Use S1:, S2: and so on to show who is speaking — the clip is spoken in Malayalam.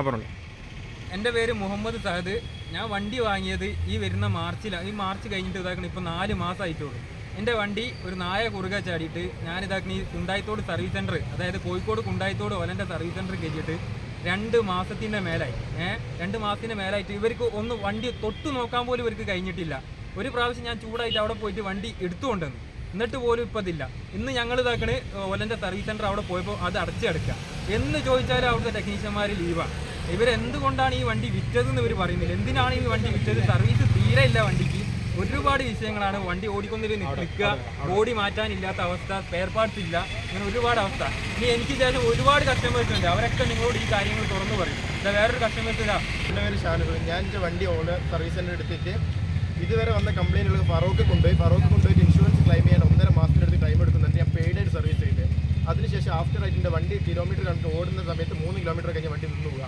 S1: പറഞ്ഞു.
S2: എൻ്റെ പേര് മുഹമ്മദ് സഹദ്. ഞാൻ വണ്ടി വാങ്ങിയത് ഈ വരുന്ന മാർച്ചിലാണ്. ഈ മാർച്ച് കഴിഞ്ഞിട്ട് ഇതാക്കണം ഇപ്പോൾ 4 മാസമായിട്ടുള്ളൂ. എൻ്റെ വണ്ടി ഒരു നായ കുറുക ചാടിയിട്ട് ഞാനിതാക്കണ ഈ കുണ്ടായിത്തോട് സർവീസ് സെൻറ്റർ, അതായത് കോഴിക്കോട് കുണ്ടായിത്തോട് ഒലൻ്റെ സർവീസ് സെൻറ്റർ കയറ്റിയിട്ട് 2 മാസത്തിൻ്റെ മേലായി. 2 മാസത്തിൻ്റെ മേലായിട്ട് ഇവർക്ക് ഒന്ന് വണ്ടി തൊട്ട് നോക്കാൻ പോലും ഇവർക്ക് കഴിഞ്ഞിട്ടില്ല. ഒരു പ്രാവശ്യം ഞാൻ ചൂടായിട്ട് അവിടെ പോയിട്ട് വണ്ടി എടുത്തുകൊണ്ടുവന്നു, എന്നിട്ട് പോലും ഇപ്പം ഇതില്ല. ഇന്ന് ഞങ്ങൾ ഇതാക്കണ് ഒലൻ്റെ സർവീസ് സെൻറ്റർ അവിടെ പോയപ്പോൾ അത് അടച്ചെടുക്കുക എന്ന് ചോദിച്ചാൽ അവിടുത്തെ ടെക്നീഷ്യന്മാർ ലീവാണ്. ഇവരെന്തുകൊണ്ടാണ് ഈ വണ്ടി വിറ്റതെന്ന് ഇവർ പറയുന്നില്ല. എന്തിനാണ് ഈ വണ്ടി വിറ്റത്? സർവീസ് തീരെ ഇല്ല വണ്ടിക്ക്. ഒരുപാട് വിഷയങ്ങളാണ്. വണ്ടി ഓടിക്കൊണ്ടിട്ട് നിൽക്കുക, ബോഡി മാറ്റാനില്ലാത്ത അവസ്ഥ, സ്പെയർ പാർട്സ് ഇല്ല, അങ്ങനെ ഒരുപാട് അവസ്ഥ. ഇനി എനിക്ക് ശേഷം ഒരുപാട് കസ്റ്റമേഴ്സ് ഉണ്ട്, അവരൊക്കെ നിങ്ങളോട് ഈ കാര്യങ്ങൾ തുറന്നു പറയും. വേറൊരു കസ്റ്റമേഴ്സ് ഇതാ.
S3: എൻ്റെ പേര് ഷാനു. ഞാൻ എൻ്റെ വണ്ടി സർവീസ് സെൻ്റർ എടുത്തിട്ട് ഇതുവരെ വന്ന കംപ്ലയിൻറ്റുകൾ ഫറോക്ക് കൊണ്ടുപോയിട്ട് ഇൻഷുറൻസ് ക്ലെയിം ചെയ്യാൻ 1.5 മാസത്തിനടുത്ത് ടൈം എടുക്കുന്നുണ്ട്. ഞാൻ പെയ്ഡായിട്ട് സർവീസ് ചെയ്ത് അതിനുശേഷം ആഫ്റ്റർ ആയിട്ട് എൻ്റെ വണ്ടി കിലോമീറ്റർ കണക്ക് ഓടുന്ന സമയത്ത് 3 കിലോമീറ്റർ കഴിഞ്ഞ് വണ്ടി നിന്ന് പോവുക.